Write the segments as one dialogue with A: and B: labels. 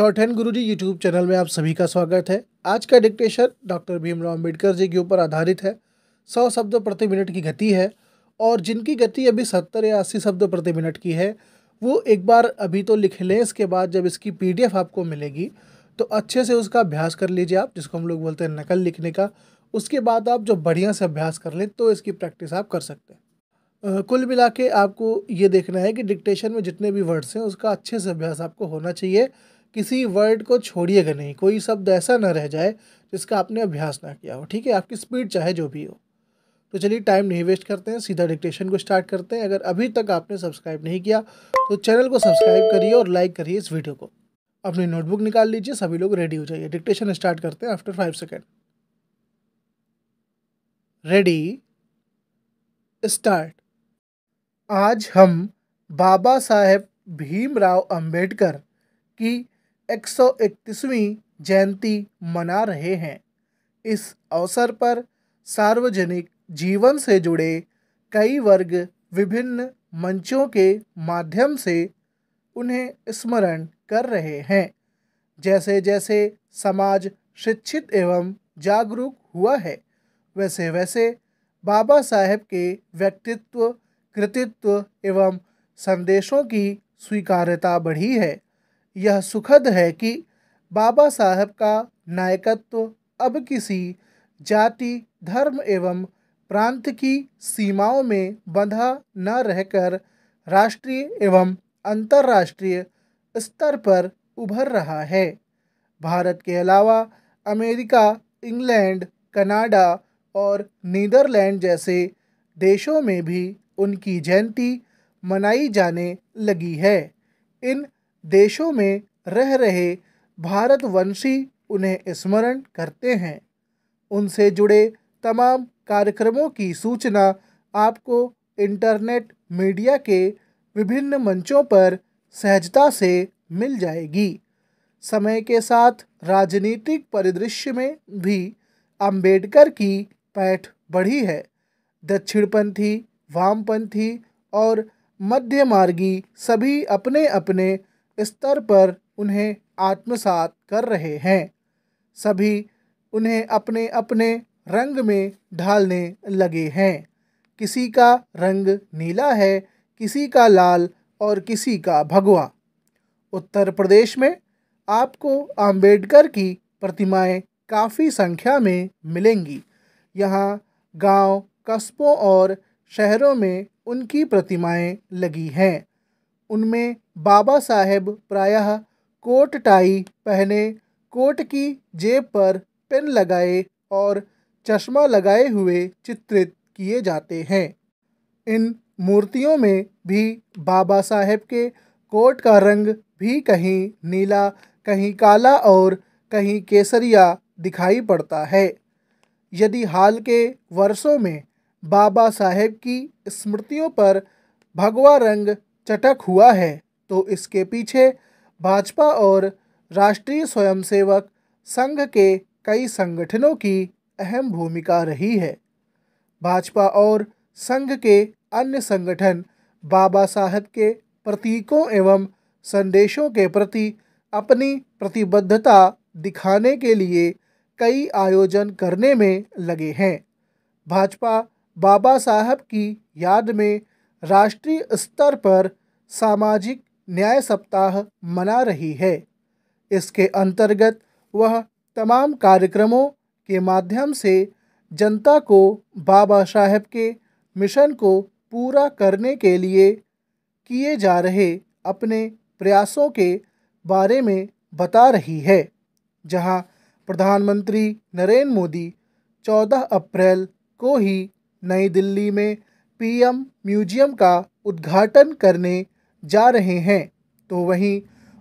A: Short hand गुरुजी YouTube channel में आप सभी का स्वागत है। आज का डिक्टेशन डॉक्टर भीमराव अंबेडकर जी के ऊपर आधारित है। 100 शब्द प्रति मिनट की गति है और जिनकी गति अभी 70 या 80 शब्द प्रति मिनट की है वो एक बार अभी तो लिख लें। इसके बाद जब इसकी PDF आपको मिलेगी तो अच्छे से उसका अभ्यास कर लीजिए आप, जिसको हम लोग बोलते हैं नकल लिखने का। उसके बाद आप जो बढ़िया से अभ्यास कर लें तो इसकी प्रैक्टिस आप कर सकते हैं। कुल मिला के आपको ये देखना है कि डिक्टेशन में जितने भी वर्ड्स हैं उसका अच्छे से अभ्यास आपको होना चाहिए। किसी वर्ड को छोड़िएगा नहीं, कोई शब्द ऐसा ना रह जाए जिसका आपने अभ्यास ना किया हो। ठीक है, आपकी स्पीड चाहे जो भी हो। तो चलिए टाइम नहीं वेस्ट करते हैं, सीधा डिक्टेशन को स्टार्ट करते हैं। अगर अभी तक आपने सब्सक्राइब नहीं किया तो चैनल को सब्सक्राइब करिए और लाइक करिए इस वीडियो को। अपनी नोटबुक निकाल लीजिए, सभी लोग रेडी हो जाइए। डिक्टेशन स्टार्ट करते हैं आफ्टर 5 सेकेंड। Ready, start. आज हम बाबा साहेब भीमराव अंबेडकर की 131वीं जयंती मना रहे हैं। इस अवसर पर सार्वजनिक जीवन से जुड़े कई वर्ग विभिन्न मंचों के माध्यम से उन्हें स्मरण कर रहे हैं। जैसे जैसे समाज शिक्षित एवं जागरूक हुआ है, वैसे वैसे बाबा साहेब के व्यक्तित्व, कृतित्व एवं संदेशों की स्वीकार्यता बढ़ी है। यह सुखद है कि बाबा साहब का नायकत्व अब किसी जाति, धर्म एवं प्रांत की सीमाओं में बंधा न रहकर राष्ट्रीय एवं अंतर्राष्ट्रीय स्तर पर उभर रहा है। भारत के अलावा अमेरिका, इंग्लैंड, कनाडा और नीदरलैंड जैसे देशों में भी उनकी जयंती मनाई जाने लगी है। इन देशों में रह रहे भारतवंशी उन्हें स्मरण करते हैं। उनसे जुड़े तमाम कार्यक्रमों की सूचना आपको इंटरनेट मीडिया के विभिन्न मंचों पर सहजता से मिल जाएगी। समय के साथ राजनीतिक परिदृश्य में भी अंबेडकर की पैठ बढ़ी है। दक्षिणपंथी, वामपंथी और मध्यमार्गी सभी अपने अपने स्तर पर उन्हें आत्मसात कर रहे हैं। सभी उन्हें अपने अपने रंग में ढालने लगे हैं। किसी का रंग नीला है, किसी का लाल और किसी का भगवा। उत्तर प्रदेश में आपको अंबेडकर की प्रतिमाएं काफ़ी संख्या में मिलेंगी। यहाँ गांव, कस्बों और शहरों में उनकी प्रतिमाएं लगी हैं। उनमें बाबा साहेब प्रायः कोट टाई पहने, कोट की जेब पर पेन लगाए और चश्मा लगाए हुए चित्रित किए जाते हैं। इन मूर्तियों में भी बाबा साहेब के कोट का रंग भी कहीं नीला, कहीं काला और कहीं केसरिया दिखाई पड़ता है। यदि हाल के वर्षों में बाबा साहेब की स्मृतियों पर भगवा रंग चटक हुआ है तो इसके पीछे भाजपा और राष्ट्रीय स्वयंसेवक संघ के कई संगठनों की अहम भूमिका रही है। भाजपा और संघ के अन्य संगठन बाबा साहेब के प्रतीकों एवं संदेशों के प्रति अपनी प्रतिबद्धता दिखाने के लिए कई आयोजन करने में लगे हैं। भाजपा बाबा साहब की याद में राष्ट्रीय स्तर पर सामाजिक न्याय सप्ताह मना रही है। इसके अंतर्गत वह तमाम कार्यक्रमों के माध्यम से जनता को बाबा साहेब के मिशन को पूरा करने के लिए किए जा रहे अपने प्रयासों के बारे में बता रही है। जहां प्रधानमंत्री नरेंद्र मोदी 14 अप्रैल को ही नई दिल्ली में PM म्यूजियम का उद्घाटन करने जा रहे हैं, तो वहीं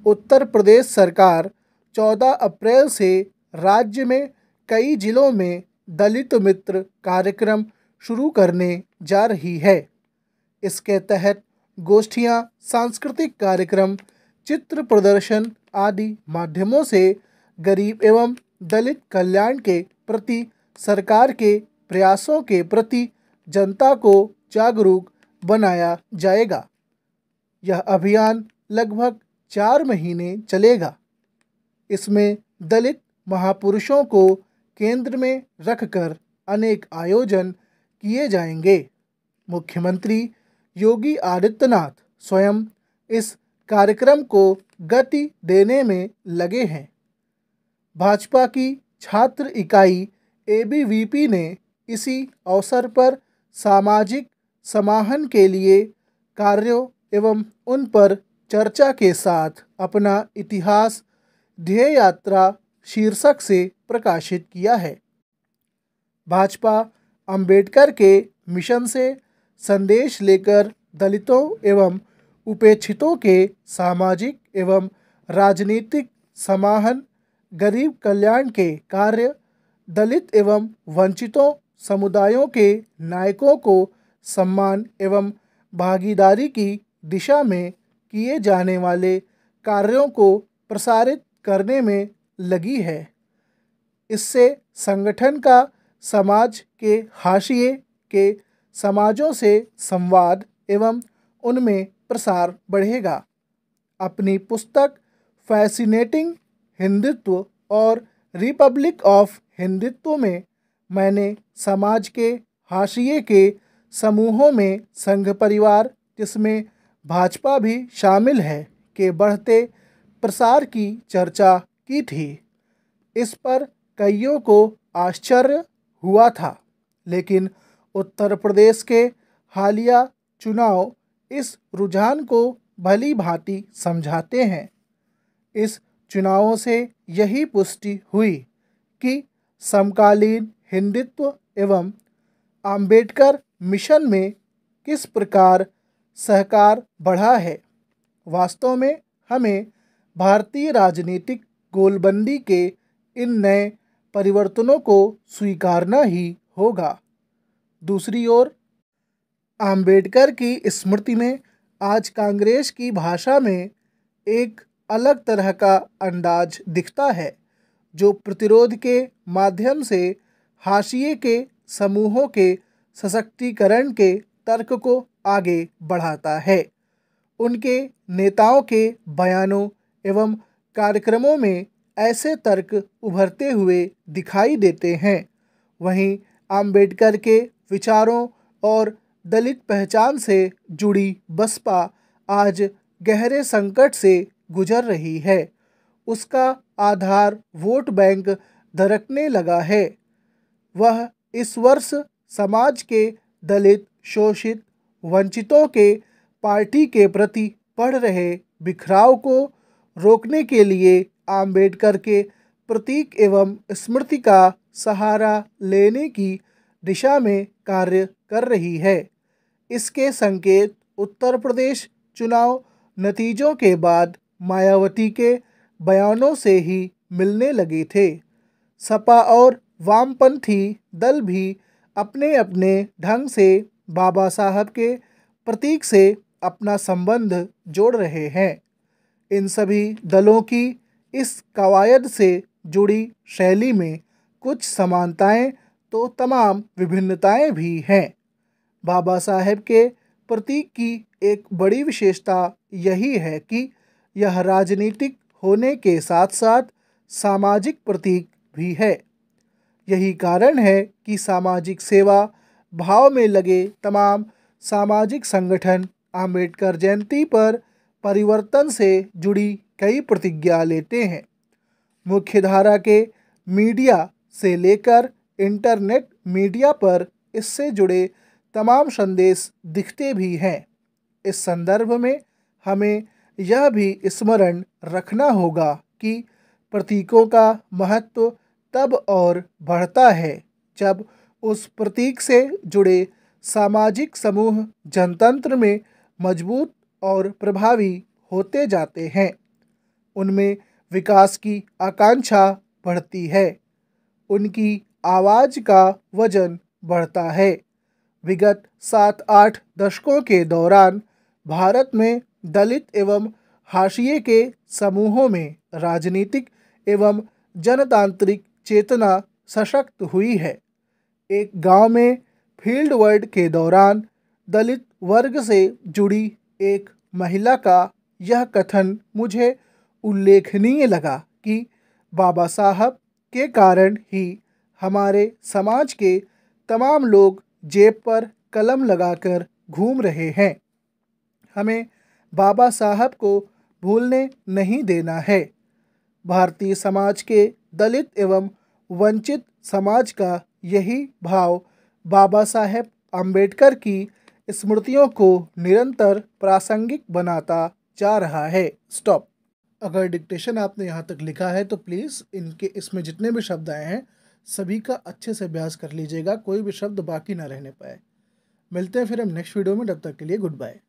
A: उत्तर प्रदेश सरकार 14 अप्रैल से राज्य में कई जिलों में दलित मित्र कार्यक्रम शुरू करने जा रही है। इसके तहत गोष्ठियां, सांस्कृतिक कार्यक्रम, चित्र प्रदर्शन आदि माध्यमों से गरीब एवं दलित कल्याण के प्रति सरकार के प्रयासों के प्रति जनता को जागरूक बनाया जाएगा। यह अभियान लगभग 4 महीने चलेगा। इसमें दलित महापुरुषों को केंद्र में रखकर अनेक आयोजन किए जाएंगे। मुख्यमंत्री योगी आदित्यनाथ स्वयं इस कार्यक्रम को गति देने में लगे हैं। भाजपा की छात्र इकाई एबीवीपी ने इसी अवसर पर सामाजिक समाहन के लिए कार्यों एवं उन पर चर्चा के साथ अपना इतिहास ध्येय यात्रा शीर्षक से प्रकाशित किया है। भाजपा अंबेडकर के मिशन से संदेश लेकर दलितों एवं उपेक्षितों के सामाजिक एवं राजनीतिक समाहन, गरीब कल्याण के कार्य, दलित एवं वंचितों समुदायों के नायकों को सम्मान एवं भागीदारी की दिशा में किए जाने वाले कार्यों को प्रसारित करने में लगी है। इससे संगठन का समाज के हाशिए के समाजों से संवाद एवं उनमें प्रसार बढ़ेगा। अपनी पुस्तक फैसिनेटिंग हिंदुत्व और रिपब्लिक ऑफ हिंदुत्व में मैंने समाज के हाशिए के समूहों में संघ परिवार, जिसमें भाजपा भी शामिल है, के बढ़ते प्रसार की चर्चा की थी। इस पर कईयों को आश्चर्य हुआ था, लेकिन उत्तर प्रदेश के हालिया चुनाव इस रुझान को भली भांति समझाते हैं। इस चुनावों से यही पुष्टि हुई कि समकालीन हिंदुत्व एवं अंबेडकर मिशन में किस प्रकार सहकार बढ़ा है। वास्तव में हमें भारतीय राजनीतिक गोलबंदी के इन नए परिवर्तनों को स्वीकारना ही होगा। दूसरी ओर अंबेडकर की स्मृति में आज कांग्रेस की भाषा में एक अलग तरह का अंदाज दिखता है, जो प्रतिरोध के माध्यम से हाशिए के समूहों के सशक्तिकरण के तर्क को आगे बढ़ाता है। उनके नेताओं के बयानों एवं कार्यक्रमों में ऐसे तर्क उभरते हुए दिखाई देते हैं। वहीं अंबेडकर के विचारों और दलित पहचान से जुड़ी बसपा आज गहरे संकट से गुजर रही है। उसका आधार वोट बैंक दरकने लगा है। वह इस वर्ष समाज के दलित, शोषित, वंचितों के पार्टी के प्रति बढ़ रहे बिखराव को रोकने के लिए अंबेडकर के प्रतीक एवं स्मृति का सहारा लेने की दिशा में कार्य कर रही है। इसके संकेत उत्तर प्रदेश चुनाव नतीजों के बाद मायावती के बयानों से ही मिलने लगे थे। सपा और वामपंथी दल भी अपने अपने ढंग से बाबा साहब के प्रतीक से अपना संबंध जोड़ रहे हैं। इन सभी दलों की इस कवायद से जुड़ी शैली में कुछ समानताएं तो तमाम विभिन्नताएं भी हैं। बाबा साहेब के प्रतीक की एक बड़ी विशेषता यही है कि यह राजनीतिक होने के साथ साथ सामाजिक प्रतीक भी है। यही कारण है कि सामाजिक सेवा भाव में लगे तमाम सामाजिक संगठन अंबेडकर जयंती पर परिवर्तन से जुड़ी कई प्रतिज्ञा लेते हैं। मुख्यधारा के मीडिया से लेकर इंटरनेट मीडिया पर इससे जुड़े तमाम संदेश दिखते भी हैं। इस संदर्भ में हमें यह भी स्मरण रखना होगा कि प्रतीकों का महत्व तब और बढ़ता है जब उस प्रतीक से जुड़े सामाजिक समूह जनतंत्र में मजबूत और प्रभावी होते जाते हैं। उनमें विकास की आकांक्षा बढ़ती है, उनकी आवाज़ का वजन बढ़ता है। विगत 7-8 दशकों के दौरान भारत में दलित एवं हाशिए के समूहों में राजनीतिक एवं जनतांत्रिक चेतना सशक्त हुई है। एक गांव में फील्ड वर्क के दौरान दलित वर्ग से जुड़ी एक महिला का यह कथन मुझे उल्लेखनीय लगा कि बाबा साहब के कारण ही हमारे समाज के तमाम लोग जेब पर कलम लगाकर घूम रहे हैं। हमें बाबा साहब को भूलने नहीं देना है। भारतीय समाज के दलित एवं वंचित समाज का यही भाव बाबा साहेब आम्बेडकर की स्मृतियों को निरंतर प्रासंगिक बनाता जा रहा है। स्टॉप। अगर डिक्टेशन आपने यहाँ तक लिखा है तो प्लीज़ इनके इसमें जितने भी शब्द आए हैं सभी का अच्छे से अभ्यास कर लीजिएगा, कोई भी शब्द बाकी ना रहने पाए। मिलते हैं फिर हम नेक्स्ट वीडियो में, तब तक के लिए गुड बाय।